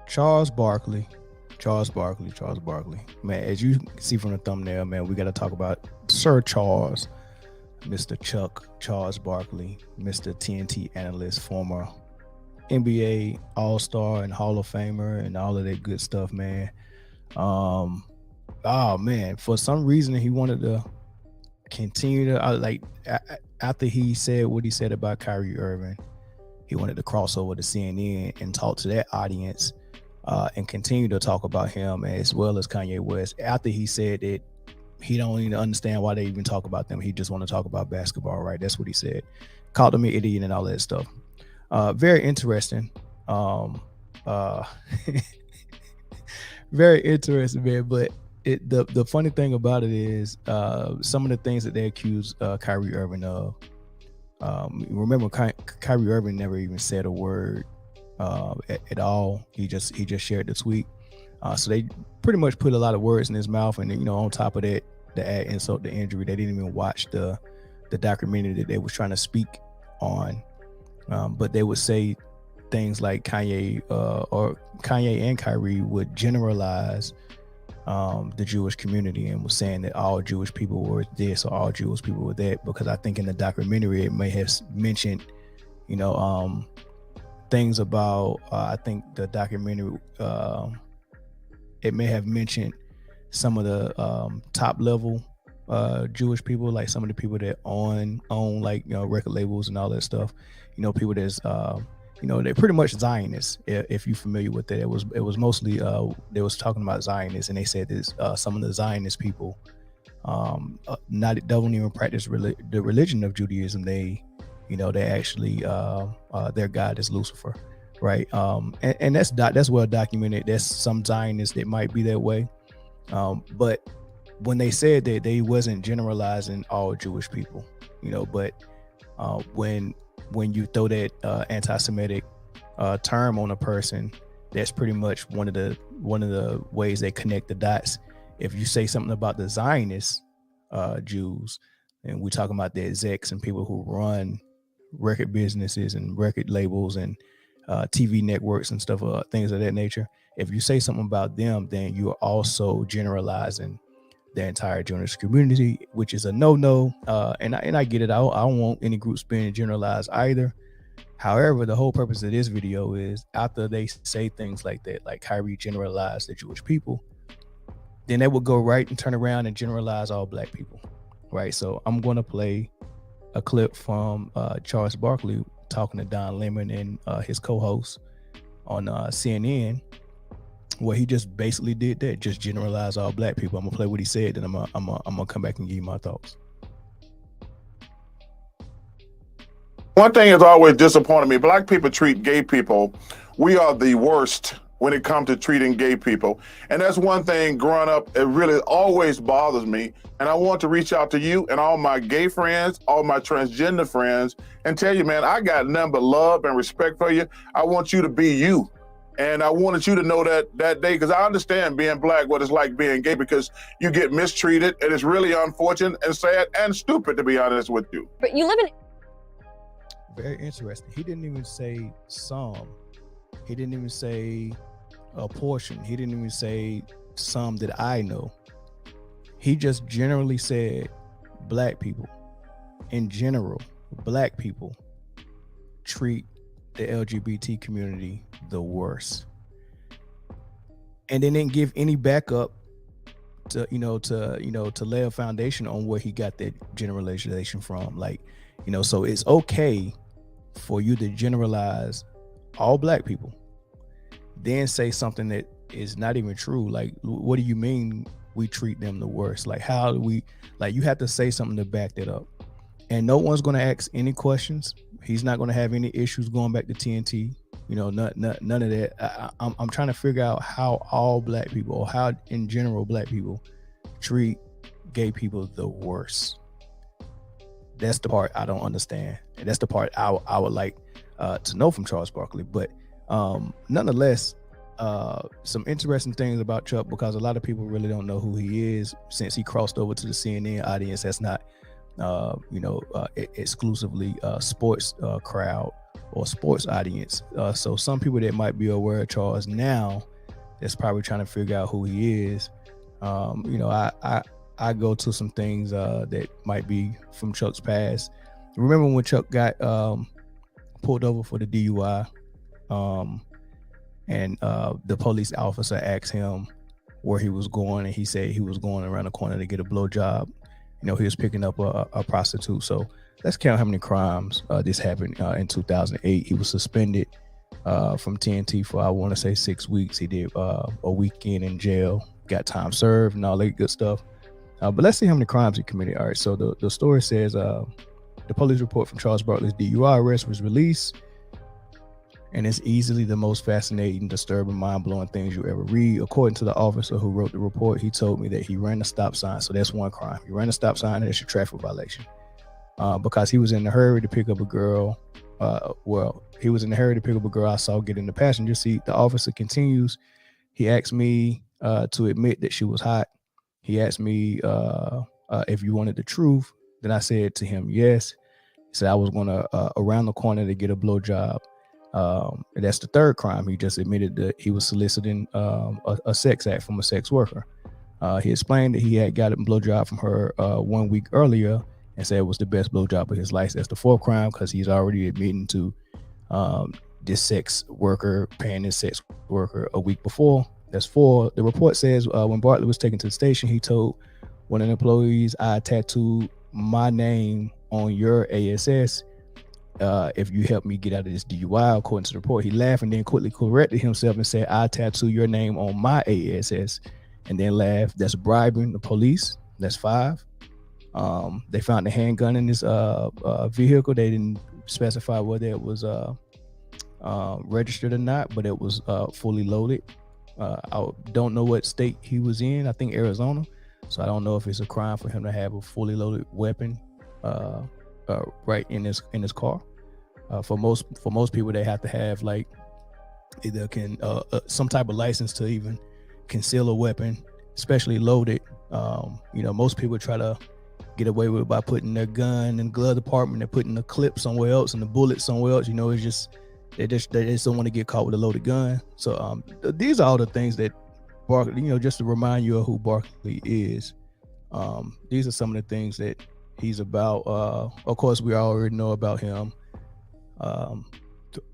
Charles Barkley. Charles Barkley. Man, as you can see from the thumbnail, man, we got to talk about Sir Charles, Mr. Chuck Charles Barkley, Mr. TNT analyst, former NBA All-Star and Hall of Famer and all of that good stuff, man. Um, oh man, for some reason he wanted to continue to after he said what he said about Kyrie Irving, he wanted to cross over to CNN and talk to that audience and continue to talk about him as well as Kanye West. After he said that he don't even understand why they even talk about them, he just want to talk about basketball, right? That's what he said. Called him an idiot and all that stuff. Very interesting. Uh, very interesting, man. But the funny thing about it is some of the things that they accuse Kyrie Irving of. Remember, Kyrie Irving never even said a word at all. He just shared the tweet. So they pretty much put a lot of words in his mouth, and on top of that, to add insult to injury, they didn't even watch the documentary that they was trying to speak on. But they would say things like Kanye and Kyrie would generalize the Jewish community and was saying that all Jewish people were this or all Jewish people were that, because I think in the documentary it may have mentioned, things about, I think the documentary, it may have mentioned some of the top level Jewish people, like some of the people that own like record labels and all that stuff, people that's they're pretty much Zionists. If you're familiar with that, it was mostly they was talking about Zionists, and they said this some of the Zionist people don't even practice the religion of Judaism. They actually their god is Lucifer, right? And that's well documented. There's some Zionists that might be that way, but when they said that, they wasn't generalizing all Jewish people, but when you throw that anti-Semitic term on a person, that's pretty much one of the ways they connect the dots. If you say something about the Zionist Jews, and we're talking about the execs and people who run record businesses and record labels and TV networks and stuff, things of that nature, if you say something about them, then you are also generalizing the entire Jewish community, which is a no-no. And I get it. I don't want any groups being generalized either. However, the whole purpose of this video is after they say things like that, like Kyrie generalized the Jewish people, then they will go right and turn around and generalize all black people, right? So I'm going to play a clip from Charles Barkley talking to Don Lemon and his co-host on CNN, where he just basically did that, just generalize all black people. I'm gonna play what he said, and I'm gonna come back and give you my thoughts. One thing has always disappointed me: black people treat gay people. We are the worst when it comes to treating gay people, and that's one thing. Growing up, it really always bothers me. And I want to reach out to you and all my gay friends, all my transgender friends, and tell you, man, I got nothing but love and respect for you. I want you to be you. And I wanted you to know that day, because I understand being black, what it's like being gay, because you get mistreated, and it's really unfortunate and sad and stupid, to be honest with you. But you live in... Very interesting. He didn't even say some. He didn't even say a portion. He didn't even say some that I know. He just generally said black people. In general, black people treat the LGBT community the worst, and they didn't give any backup to lay a foundation on where he got that generalization from. Like, so it's okay for you to generalize all black people, then say something that is not even true. Like, what do you mean we treat them the worst? Like, how do we, like, you have to say something to back that up, and no one's going to ask any questions. He's not going to have any issues going back to TNT. None of that. I'm trying to figure out how all black people, or how in general black people, treat gay people the worst. That's the part I don't understand, and that's the part I would like to know from Charles Barkley. But nonetheless, some interesting things about Chuck, because a lot of people really don't know who he is since he crossed over to the CNN audience. That's not exclusively sports crowd. or sports audience. So some people that might be aware of Charles now, that's probably trying to figure out who he is. I go to some things that might be from Chuck's past. Remember when Chuck got pulled over for the DUI, um, and the police officer asked him where he was going, and he said he was going around the corner to get a blowjob. He was picking up a prostitute. So let's count how many crimes this happened in 2008. He was suspended from TNT for, I want to say, 6 weeks. He did a weekend in jail, got time served and all that good stuff. But let's see how many crimes he committed. All right, so the story says the police report from Charles Barkley's DUI arrest was released, and it's easily the most fascinating, disturbing, mind-blowing things you ever read. According to the officer who wrote the report, he told me that he ran a stop sign. So that's one crime. He ran a stop sign, and that's a traffic violation. Because he was in a hurry to pick up a girl. He was in a hurry to pick up a girl I saw get in the passenger seat. The officer continues. He asked me to admit that she was hot. He asked me if you wanted the truth. Then I said to him, yes. He said I was going to around the corner to get a blowjob. And that's the third crime. He just admitted that he was soliciting a sex act from a sex worker. He explained that he had got a blowjob from her 1 week earlier and said it was the best blowjob of his life. That's the fourth crime, because he's already admitting to this sex worker paying this sex worker a week before. That's four. The report says when Barkley was taken to the station, he told one of the employees, I tattooed my name on your ASS if you help me get out of this DUI. According to the report, he laughed and then quickly corrected himself and said, I tattoo your name on my ASS, and then laughed. That's bribing the police. That's 5. They found a handgun in this vehicle. They didn't specify whether it was registered or not, but it was fully loaded. I don't know what state he was in. I think Arizona. So I don't know if it's a crime for him to have a fully loaded weapon right in his car. For most people, they have to have like either some type of license to even conceal a weapon, especially loaded. Most people try to get away with it by putting their gun in the glove department and putting the clip somewhere else and the bullet somewhere else. It's just they just don't want to get caught with a loaded gun. So these are all the things that Barkley, just to remind you of who Barkley is. These are some of the things that he's about. Of course, we already know about him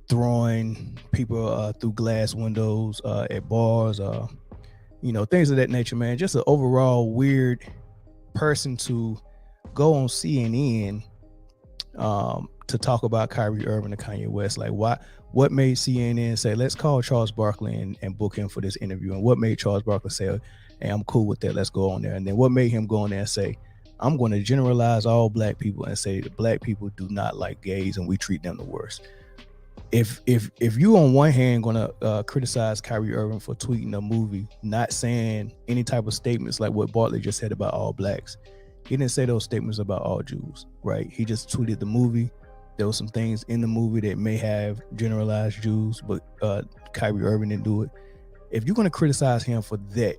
throwing people through glass windows at bars, things of that nature, man. Just an overall weird person to go on CNN to talk about Kyrie Irving and Kanye West. Like, what made CNN say, let's call Charles Barkley and book him for this interview? And what made Charles Barkley say, hey, I'm cool with that, let's go on there? And then what made him go on there and say, I'm going to generalize all black people and say that black people do not like gays and we treat them the worst. If you on one hand going to criticize Kyrie Irving for tweeting a movie, not saying any type of statements like what Barkley just said about all blacks, he didn't say those statements about all Jews, right? He just tweeted the movie. There were some things in the movie that may have generalized Jews, but Kyrie Irving didn't do it. If you're going to criticize him for that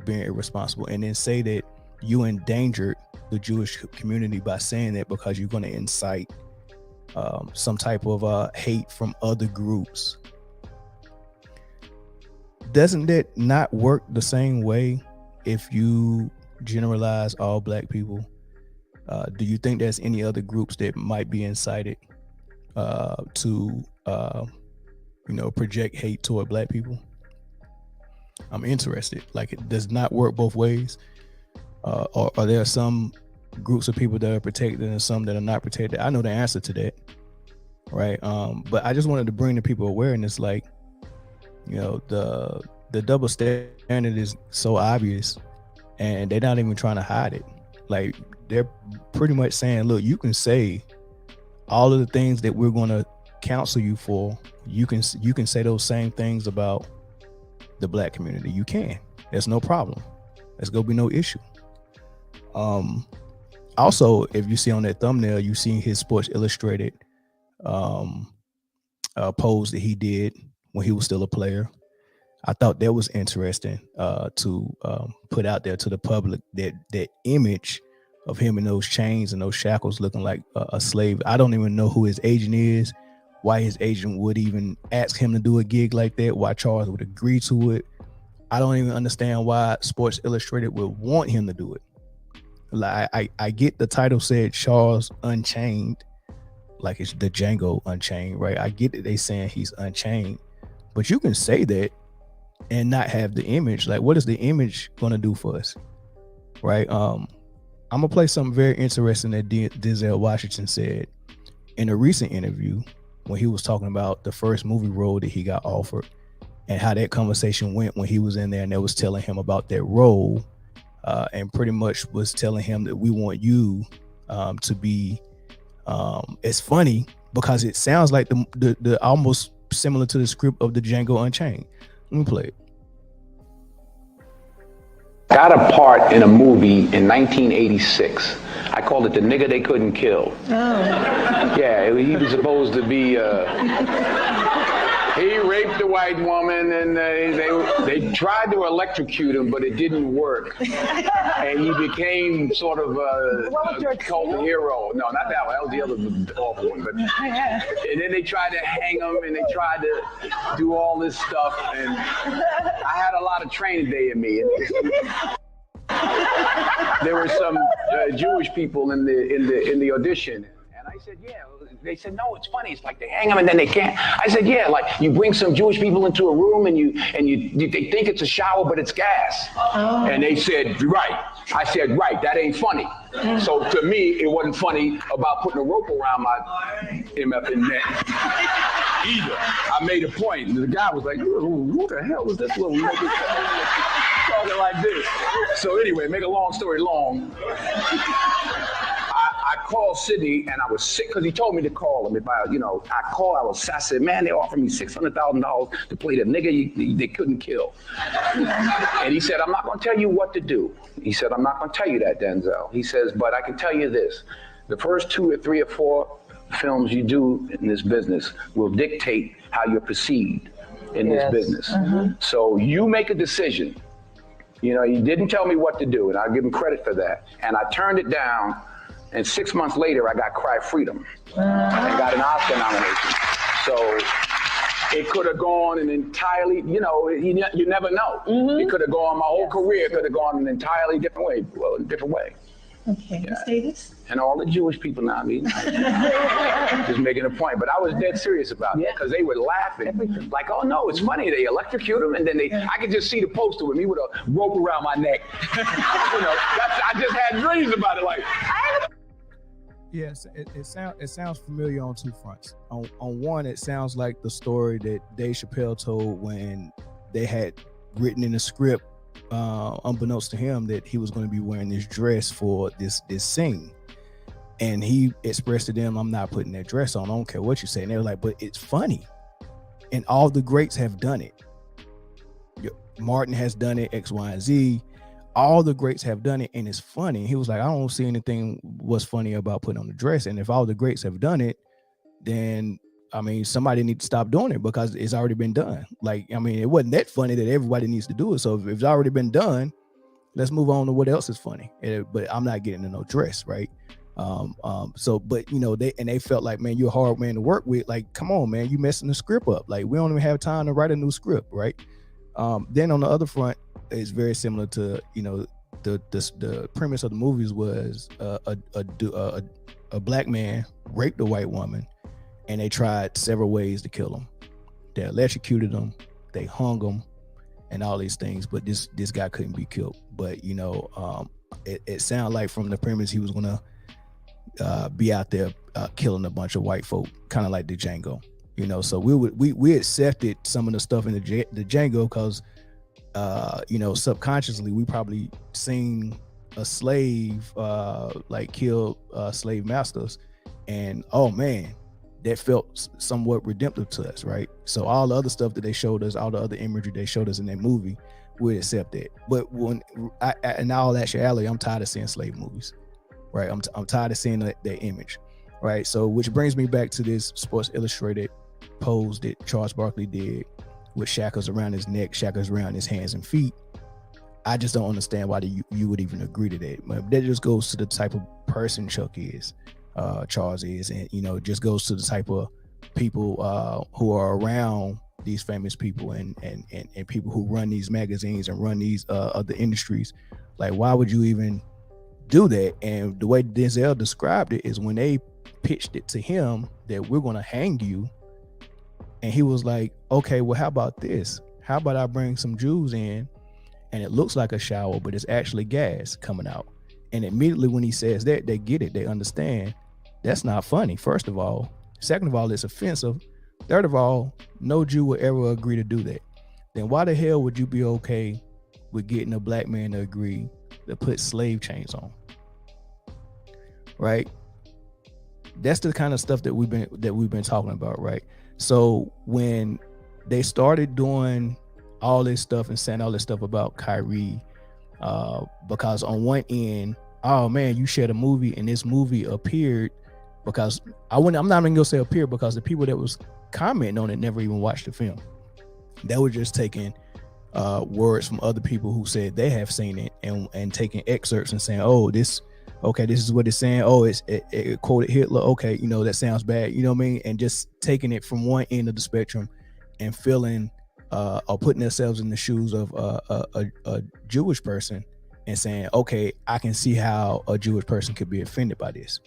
being irresponsible and then say that you endangered the Jewish community by saying that because you're going to incite some type of hate from other groups, doesn't that not work the same way if you generalize all black people? Do you think there's any other groups that might be incited to project hate toward black people? I'm interested. Like, it does not work both ways. Or are there some groups of people that are protected and some that are not protected? I know the answer to that, right? But I just wanted to bring the people awareness, like, the double standard is so obvious, and they're not even trying to hide it. Like, they're pretty much saying, look, you can say all of the things that we're going to counsel you for. You can say those same things about the black community. You can. There's no problem. There's going to be no issue. Also, if you see on that thumbnail, you see his Sports Illustrated pose that he did when he was still a player. I thought that was interesting to put out there to the public, that image of him in those chains and those shackles looking like a slave. I don't even know who his agent is, why his agent would even ask him to do a gig like that, why Charles would agree to it. I don't even understand why Sports Illustrated would want him to do it. Like I get the title said Charles Unchained, like it's the Django Unchained, right? I get that they saying he's unchained, but you can say that and not have the image. Like, what is the image gonna do for us, right? I'm gonna play something very interesting that Denzel Washington said in a recent interview when he was talking about the first movie role that he got offered and how that conversation went when he was in there and they was telling him about that role. And pretty much was telling him that we want you to be. It's funny because it sounds like the almost similar to the script of the Django Unchained. Let me play it. Got a part in a movie in 1986. I called it The Nigga They Couldn't Kill. Oh. Yeah, he was supposed to be. He raped a white woman, and they tried to electrocute him, but it didn't work. And he became sort of a cult hero. No, not that one. That was the other awful one. But and then they tried to hang him, and they tried to do all this stuff. And I had a lot of training day in me. There were some Jewish people in the audition. And I said, yeah. They said, no, it's funny. It's like they hang them and then they can't. I said, yeah, like you bring some Jewish people into a room and they think it's a shower, but it's gas. Oh. And they said, right. I said, right, that ain't funny. So to me, it wasn't funny about putting a rope around my MFN neck either. I made a point. And the guy was like, who the hell is this little nigga talking like this? So anyway, make a long story long. I called Sidney and I was sick because he told me to call him. If I said, man, they offered me $600,000 to play the nigga they couldn't kill. And he said, I'm not going to tell you what to do. He said, I'm not going to tell you that, Denzel. He says, but I can tell you this. The first 2 or 3 or 4 films you do in this business will dictate how you're perceived in this business. Mm-hmm. So you make a decision. You know, he didn't tell me what to do, and I'll give him credit for that. And I turned it down. And 6 months later, I got Cry Freedom and got an Oscar nomination. So it could have gone an entirely, you never know. Mm-hmm. It could have gone, my whole career could have gone an entirely different way. Well, a different way. Okay, yeah. Status? And all the Jewish people now, just making a point. But I was dead serious about it because they were laughing. Like, oh no, it's funny. They electrocute him and then I could just see the poster with me with a rope around my neck. I just had dreams about it. Like, yes, it sounds familiar on 2 fronts. On one, it sounds like the story that Dave Chappelle told when they had written in the script, unbeknownst to him, that he was going to be wearing this dress for this scene. And he expressed to them, I'm not putting that dress on. I don't care what you say. And they were like, but it's funny. And all the greats have done it. Martin has done it, X, Y, and Z. All the greats have done it, and it's funny. He was like, I don't see anything what's funny about putting on the dress. And if all the greats have done it, then, I mean, somebody needs to stop doing it because it's already been done. Like, I mean, it wasn't that funny that everybody needs to do it. So if it's already been done, let's move on to what else is funny. But I'm not getting in no dress, right? But they felt like, man, you're a hard man to work with. Like, come on, man, you messing the script up. Like, we don't even have time to write a new script, right? Then on the other front, it's very similar to, the premise of the movies was a black man raped a white woman, and they tried several ways to kill him. They electrocuted him, they hung him, and all these things. But this guy couldn't be killed. But it sounded like from the premise he was gonna be out there killing a bunch of white folk, kind of like the Django. So we accepted some of the stuff in the Django because subconsciously we probably seen a slave kill slave masters, and oh man, that felt somewhat redemptive to us, right? So all the other stuff that they showed us, all the other imagery they showed us in that movie, we'd accept that. But when in all actuality, I'm tired of seeing slave movies, right? I'm tired of seeing that image, right? So which brings me back to this Sports Illustrated pose that Charles Barkley did with shackles around his neck, shackles around his hands and feet. I just don't understand why you would even agree to that. But that just goes to the type of person Chuck is, Charles is, and just goes to the type of people who are around these famous people and people who run these magazines and run these other industries. Like, why would you even do that? And the way Denzel described it is when they pitched it to him that we're going to hang you, and he was like, okay, well, how about this? How about I bring some Jews in and it looks like a shower, but it's actually gas coming out. And immediately when he says that, they get it. They understand that's not funny, first of all. Second of all, it's offensive. Third of all, no Jew would ever agree to do that. Then why the hell would you be okay with getting a black man to agree to put slave chains on? Right? That's the kind of stuff that we've been talking about, right? So when they started doing all this stuff and saying all this stuff about Kyrie, because on one end, oh man, you shared a movie and this movie appeared, because I'm not even gonna say appeared, because the people that was commenting on it never even watched the film. They were just taking words from other people who said they have seen it and taking excerpts and saying, oh, this is what it's saying. Oh, it quoted Hitler. Okay, that sounds bad. You know what I mean? And just taking it from one end of the spectrum and feeling or putting themselves in the shoes of a Jewish person and saying, okay, I can see how a Jewish person could be offended by this,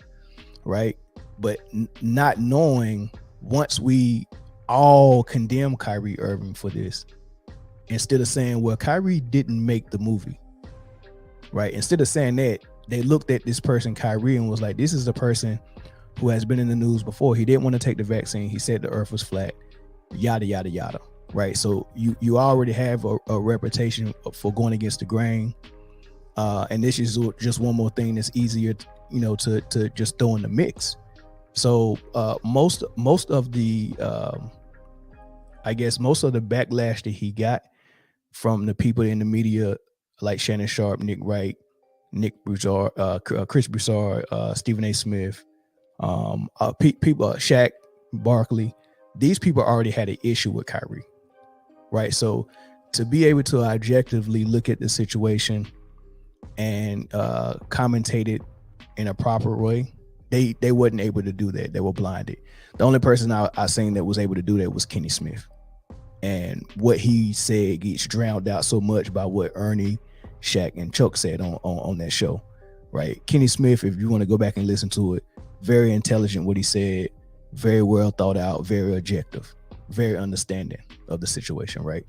right? But not knowing, once we all condemn Kyrie Irving for this, instead of saying, well, Kyrie didn't make the movie, right? Instead of saying that, they looked at this person, Kyrie, and was like, this is the person who has been in the news before. He didn't want to take the vaccine. He said the earth was flat, yada, yada, yada, right? So you already have a reputation for going against the grain. And this is just one more thing that's easier, to just throw in the mix. So most of the backlash that he got from the people in the media, like Shannon Sharp, Nick Wright, Nick Broussard, Chris Broussard, Stephen A. Smith, people, Shaq, Barkley, these people already had an issue with Kyrie, right? So to be able to objectively look at the situation and commentate it in a proper way, they wasn't able to do that. They were blinded. The only person I seen that was able to do that was Kenny Smith, and what he said gets drowned out so much by what Ernie, Shaq, and Chuck said on that show, right? Kenny Smith, if you want to go back and listen to it, very intelligent what he said, very well thought out, very objective, very understanding of the situation, right?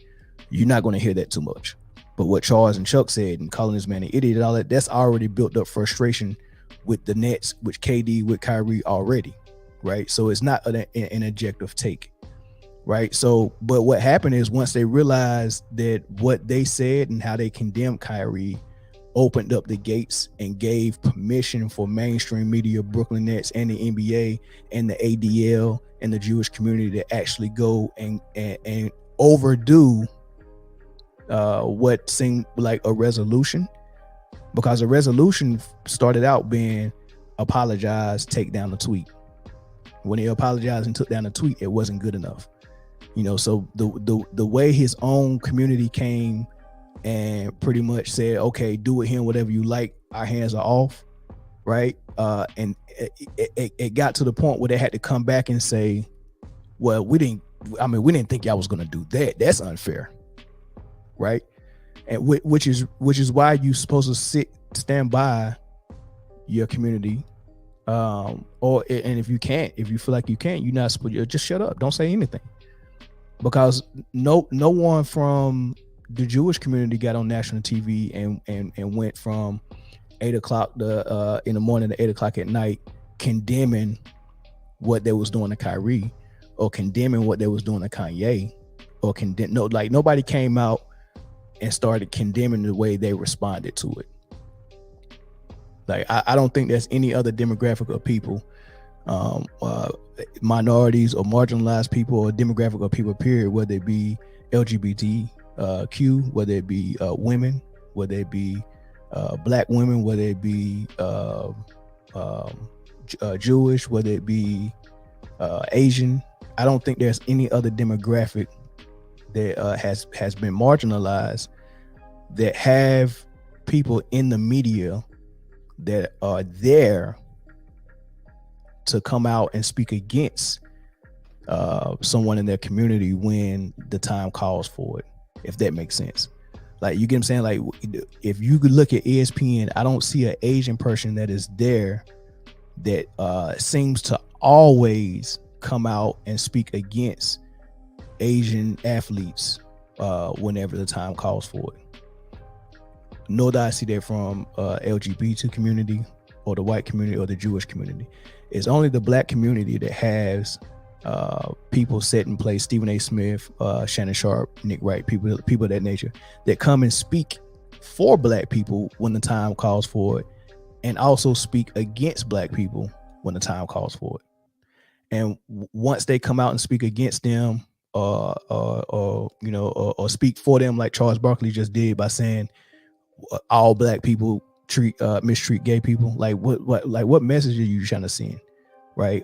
You're not going to hear that too much. But what Charles and Chuck said and calling this man an idiot and all that's already built up frustration with the Nets, with KD, with Kyrie already, right? So it's not an objective take, right? So, but what happened is, once they realized that what they said and how they condemned Kyrie opened up the gates and gave permission for mainstream media, Brooklyn Nets and the NBA and the ADL and the Jewish community to actually go and overdo what seemed like a resolution, because a resolution started out being apologize, take down the tweet. When he apologized and took down the tweet, it wasn't good enough. So the way his own community came and pretty much said, okay, do with him whatever you like, our hands are off, right? And it got to the point where they had to come back and say, well, we didn't think y'all was gonna do that. That's unfair, right? And which is why you're supposed to stand by your community, and if you feel like you can't, you're not supposed to just shut up, don't say anything, because no one from the Jewish community got on national TV and went from 8 o'clock in the morning to 8 o'clock at night condemning what they was doing to Kyrie, or condemning what they was doing to Kanye, or nobody came out and started condemning the way they responded to it. Like, I don't think there's any other demographic of people, minorities or marginalized people, or demographic of people, period, whether it be LGBTQ, whether it be women, whether it be black women, whether it be Jewish, whether it be Asian. I don't think there's any other demographic that has been marginalized that have people in the media that are there to come out and speak against someone in their community when the time calls for it, if that makes sense. Like, you get what I'm saying? Like, if you could look at ESPN, I don't see an Asian person that is there that seems to always come out and speak against Asian athletes whenever the time calls for it. Nor do I see that from LGBT community or the white community or the Jewish community. It's only the black community that has people set in place, Stephen A. Smith, Shannon Sharp, Nick Wright, people of that nature, that come and speak for black people when the time calls for it, and also speak against black people when the time calls for it. And once they come out and speak against them, or speak for them, like Charles Barkley just did by saying all black people mistreat gay people, like what message are you trying to send, right?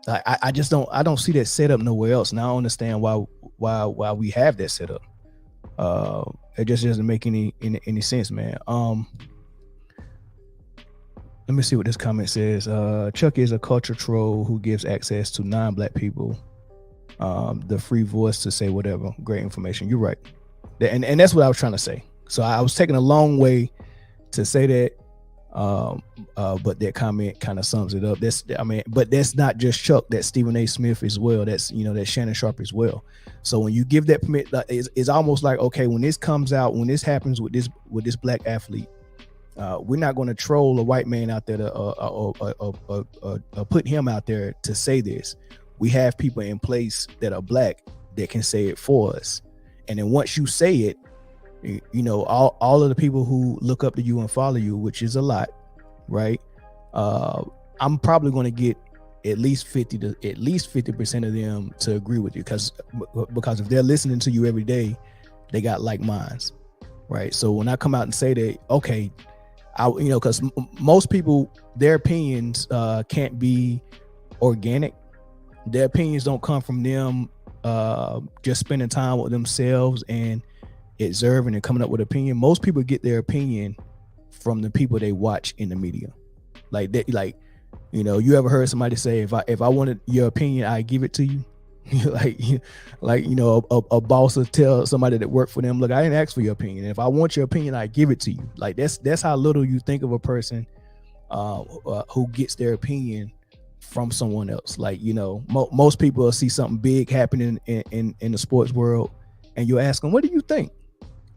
I just don't see that set up nowhere else, and I don't understand why we have that set up. It just doesn't make any sense, man. Let me see what this comment says. Chuck is a culture troll who gives access to non-black people the free voice to say whatever. Great information. You're right, and that's what I was trying to say. So I was taking a long way to say that, but that comment kind of sums it up. But that's not just Chuck. That's Stephen A. Smith as well. That's that's Shannon Sharp as well. So when you give that permit, it's almost like, okay, when this comes out, when this happens with this black athlete, we're not going to troll a white man out there to put him out there to say this. We have people in place that are black that can say it for us, and then once you say it, all of the people who look up to you and follow you, which is a lot, right? I'm probably going to get at least 50% of them to agree with you, because if they're listening to you every day, they got like minds, right? So when I come out and say that, okay, because most people, their opinions can't be organic. Their opinions don't come from them just spending time with themselves and observing and coming up with opinion. Most people get their opinion from the people they watch in the media. Like that, you ever heard somebody say, if I wanted your opinion, I give it to you? A boss will tell somebody that worked for them, look, I didn't ask for your opinion. If I want your opinion, I give it to you. Like that's how little you think of a person who gets their opinion from someone else. Like, most people will see something big happening in the sports world, and you ask them, what do you think?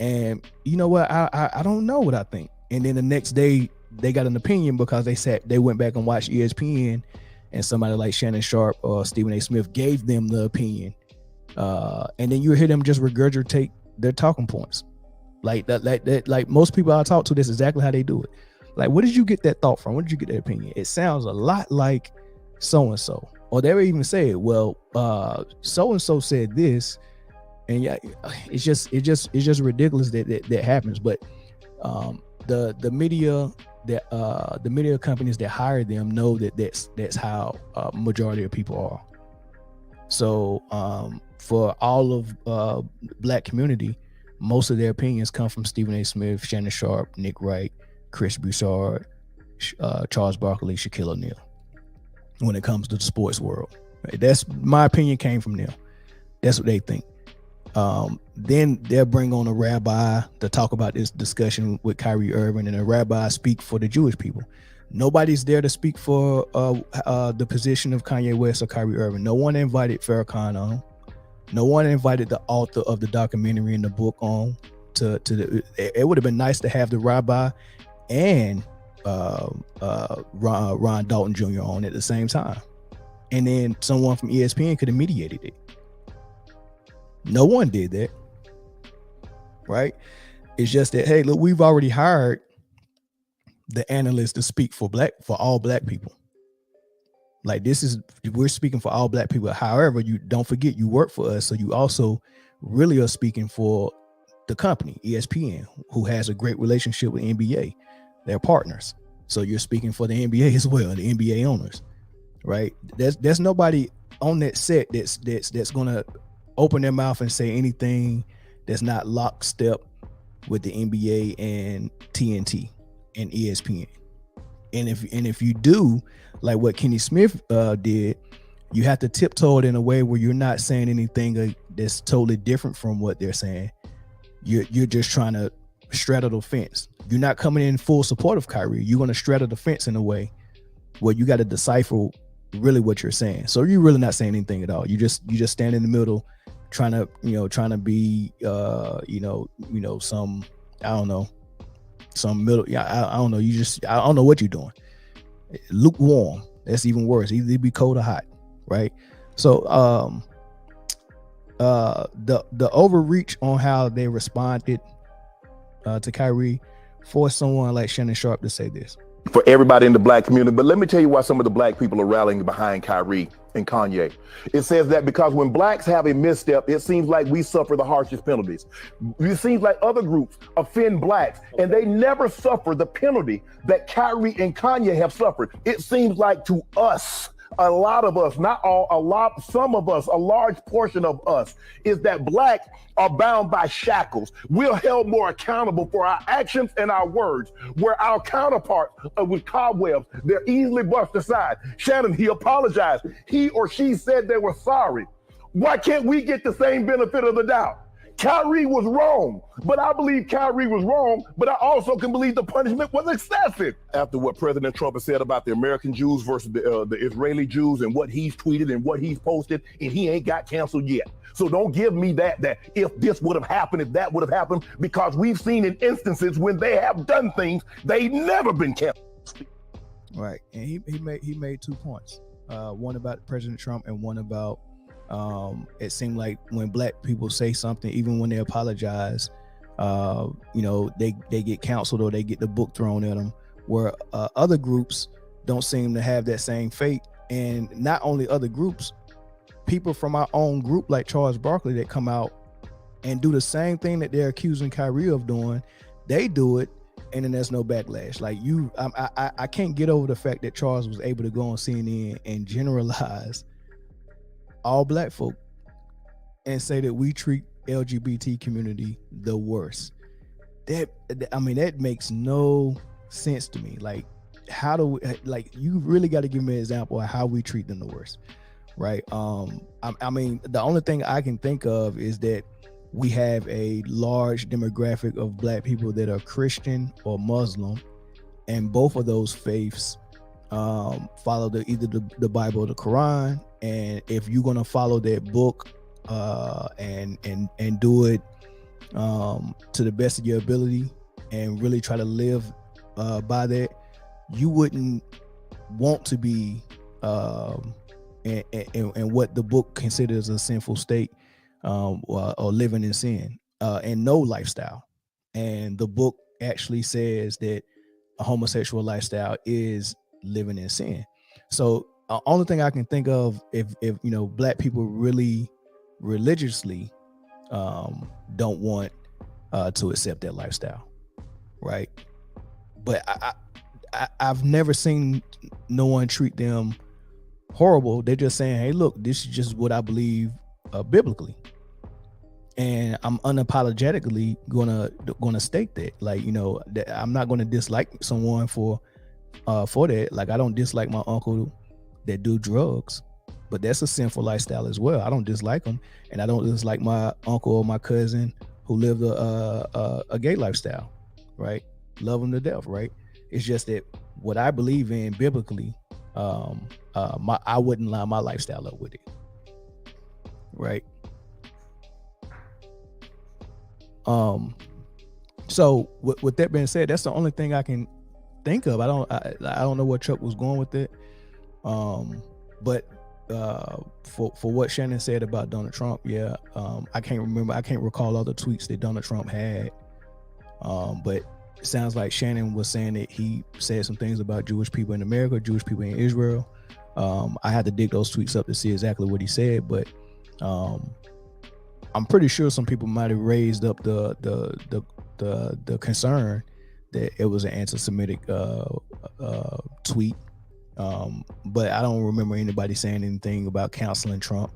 And you know what? I don't know what I think. And then the next day they got an opinion because they went back and watched ESPN, and somebody like Shannon Sharp or Stephen A. Smith gave them the opinion. And then you hear them just regurgitate their talking points. Like that, like most people I talk to, that's exactly how they do it. Like, where did you get that thought from? Where did you get that opinion? It sounds a lot like so-and-so. Or they would even say, well, so-and-so said this. And yeah, it's just ridiculous that happens. But the media companies that hire them know that's how majority of people are. So for all of black community, most of their opinions come from Stephen A. Smith, Shannon Sharp, Nick Wright, Chris Broussard, Charles Barkley, Shaquille O'Neal. When it comes to the sports world, right? That's my opinion, came from them. That's what they think. Then they'll bring on a rabbi to talk about this discussion with Kyrie Irving, and a rabbi speak for the Jewish people. Nobody's there to speak for the position of Kanye West or Kyrie Irving. No one invited Farrakhan on. No one invited the author of the documentary and the book on. It would have been nice to have the rabbi and Ron Dalton Jr. on at the same time, and then someone from ESPN could have mediated it. No one did that, right? It's just that, hey, look, we've already hired the analyst to speak for all black people. Like, we're speaking for all black people. However, you don't forget you work for us, so you also really are speaking for the company, ESPN, who has a great relationship with NBA. They're partners. So you're speaking for the NBA as well, the NBA owners, right? There's nobody on that set that's gonna open their mouth and say anything that's not lockstep with the NBA and TNT and ESPN. And if you do, like what Kenny Smith did, you have to tiptoe it in a way where you're not saying anything that's totally different from what they're saying. You're just trying to straddle the fence. You're not coming in full support of Kyrie. You're going to straddle the fence in a way where you got to decipher really what you're saying. So you're really not saying anything at all. You just stand in the middle, trying to be some, I don't know, some middle. Yeah, I don't know. I don't know what you're doing. Lukewarm. That's even worse. Either be cold or hot, right? So the overreach on how they responded to Kyrie forced someone like Shannon Sharp to say this. For everybody in the black community, but let me tell you why some of the black people are rallying behind Kyrie and Kanye. It says that because when blacks have a misstep, it seems like we suffer the harshest penalties. It seems like other groups offend blacks and they never suffer the penalty that Kyrie and Kanye have suffered. It seems like to us, a lot of us, not all, a lot, some of us, a large portion of us, is that black are bound by shackles. We're held more accountable for our actions and our words, where our counterparts with cobwebs, they're easily brushed aside. Shannon, he apologized. He or she said they were sorry. Why can't we get the same benefit of the doubt? Kyrie was wrong, but I believe Kyrie was wrong, but I also can believe the punishment was excessive. After what President Trump has said about the American Jews versus the Israeli Jews and what he's tweeted and what he's posted, and he ain't got canceled yet. So don't give me that if this would have happened, if that would have happened, because we've seen in instances when they have done things, they've never been canceled. Right, and he made 2 points, one about President Trump and one about it seemed like when black people say something, even when they apologize, they get counseled or they get the book thrown at them, where other groups don't seem to have that same fate. And not only other groups, people from our own group like Charles Barkley that come out and do the same thing that they're accusing Kyrie of doing, they do it, and then there's no backlash. Like I can't get over the fact that Charles was able to go on CNN and generalize all black folk and say that we treat LGBT community the worst. That makes no sense to me. Like, how do we, like, you really got to give me an example of how we treat them the worst, right? The only thing I can think of is that we have a large demographic of black people that are Christian or Muslim, and both of those faiths follow either the Bible or the Quran. And if you're gonna follow that book and do it to the best of your ability and really try to live by that, you wouldn't want to be in what the book considers a sinful state, or living in sin, and no lifestyle. And the book actually says that a homosexual lifestyle is living in sin. So only thing I can think of, if black people really religiously don't want to accept that lifestyle, right? But I've never seen no one treat them horrible. They're just saying, hey, look, this is just what I believe biblically, and I'm unapologetically gonna state that. Like, that I'm not gonna dislike someone for that. Like, I don't dislike my uncle that do drugs, but that's a sinful lifestyle as well. I don't dislike them, and I don't dislike my uncle or my cousin who lived a gay lifestyle, right? Love them to death, right? It's just that what I believe in biblically, I wouldn't line my lifestyle up with it, right? So with that being said, that's the only thing I can think of. I don't know where Chuck was going with it. But for what Shannon said about Donald Trump, I can't recall all the tweets that Donald Trump had. But it sounds like Shannon was saying that he said some things about Jewish people in America, Jewish people in Israel. I had to dig those tweets up to see exactly what he said, but I'm pretty sure some people might have raised up the concern that it was an anti-Semitic tweet. But I don't remember anybody saying anything about counseling Trump,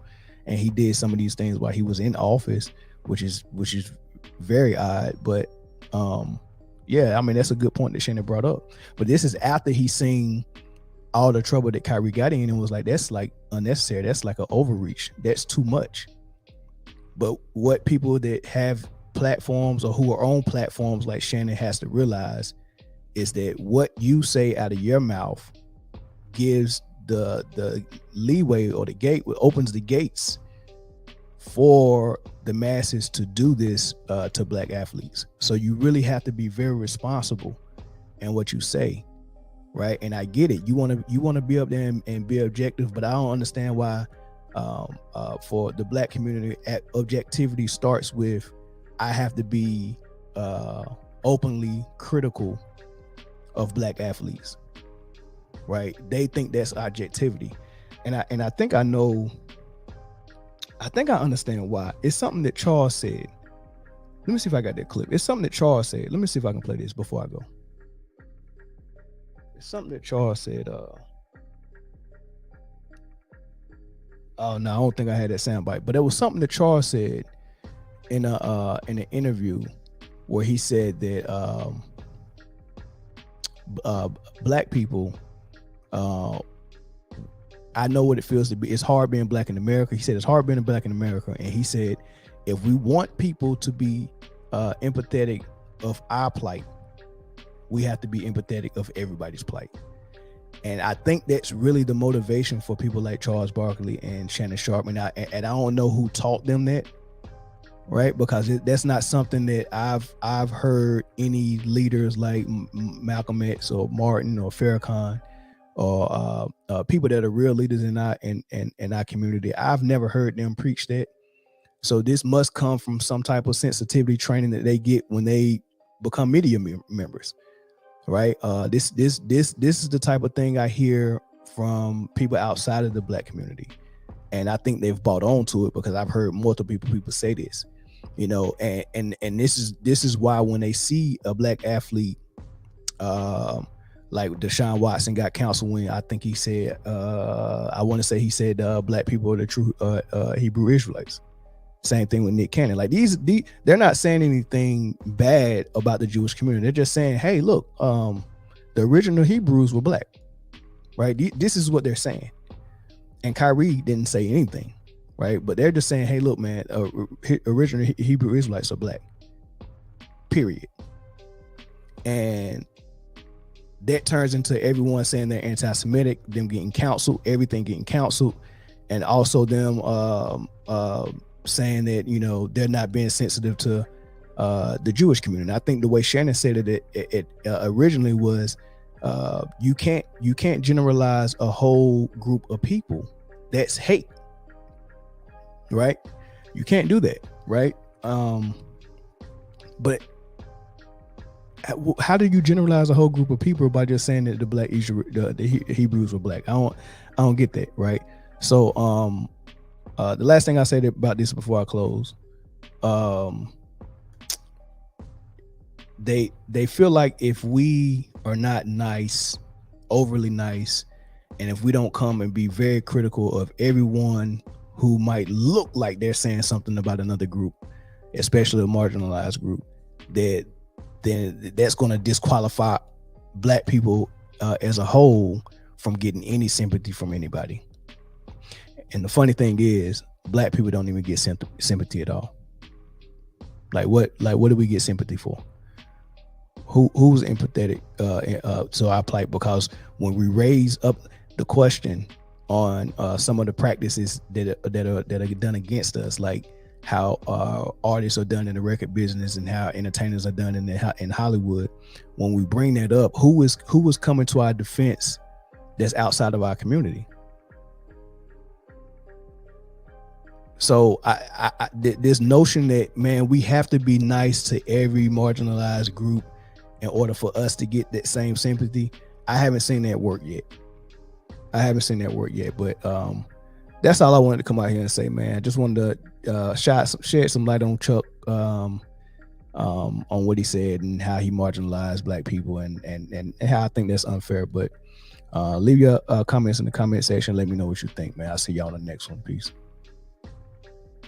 and he did some of these things while he was in office, which is very odd. But that's a good point that Shannon brought up. But this is after he's seen all the trouble that Kyrie got in and was like, that's like unnecessary. That's like an overreach. That's too much. But what people that have platforms or who are on platforms like Shannon has to realize is that what you say out of your mouth gives the leeway or the gate, opens the gates for the masses to do this to black athletes. So you really have to be very responsible in what you say, right? And I get it. You want to be up there and be objective, but I don't understand why for the black community, objectivity starts with I have to be openly critical of black athletes, right? They think that's objectivity, and I think I understand why. It's something that Charles said. Let me see if I got that clip. It's something that Charles said. Let me see if I can play this before I go. It's something that Charles said. Oh no, I don't think I had that soundbite, but it was something that Charles said in an interview where he said that black people, I know what it feels to be. It's hard being black in America. He said it's hard being black in America, and he said if we want people to be empathetic of our plight, we have to be empathetic of everybody's plight. And I think that's really the motivation for people like Charles Barkley and Shannon Sharpe. And I don't know who taught them that, right? Because that's not something that I've heard any leaders like Malcolm X or Martin or Farrakhan or people that are real leaders in our community. I've never heard them preach that. So this must come from some type of sensitivity training that they get when they become media members. Right. This is the type of thing I hear from people outside of the black community. And I think they've bought on to it because I've heard multiple people say this, you know, and this is why when they see a black athlete like Deshaun Watson got counsel when I think he said I want to say he said black people are the true Hebrew Israelites. Same thing with Nick Cannon. Like they're not saying anything bad about the Jewish community. They're just saying, hey, look, the original Hebrews were black, right? This is what they're saying. And Kyrie didn't say anything, right? But they're just saying, hey, look, man, original Hebrew Israelites are black, period. And that turns into everyone saying they're anti-Semitic, them getting counseled, everything getting counseled, and also them saying that, you know, they're not being sensitive to the Jewish community. I think the way Shannon said it originally was you can't generalize a whole group of people. That's hate, right? You can't do that, right? But how do you generalize a whole group of people by just saying that the Hebrews were black? I don't get that, right? So the last thing I said about this before I close, they feel like if we are not nice, overly nice, and if we don't come and be very critical of everyone who might look like they're saying something about another group, especially a marginalized group, then that's going to disqualify black people as a whole from getting any sympathy from anybody. And the funny thing is, black people don't even get sympathy at all. Like what do we get sympathy for? Who's empathetic to our plight? Because when we raise up the question on some of the practices that are done against us, like how artists are done in the record business and how entertainers are done in Hollywood, when we bring that up, who is coming to our defense that's outside of our community? So this notion that, man, we have to be nice to every marginalized group in order for us to get that same sympathy, I haven't seen that work yet. But that's all I wanted to come out here and say, man. I just wanted to shed some light on Chuck on what he said and how he marginalized black people and how I think that's unfair. But leave your comments in the comment section. Let me know what you think, man. I'll see y'all in the next one. Peace.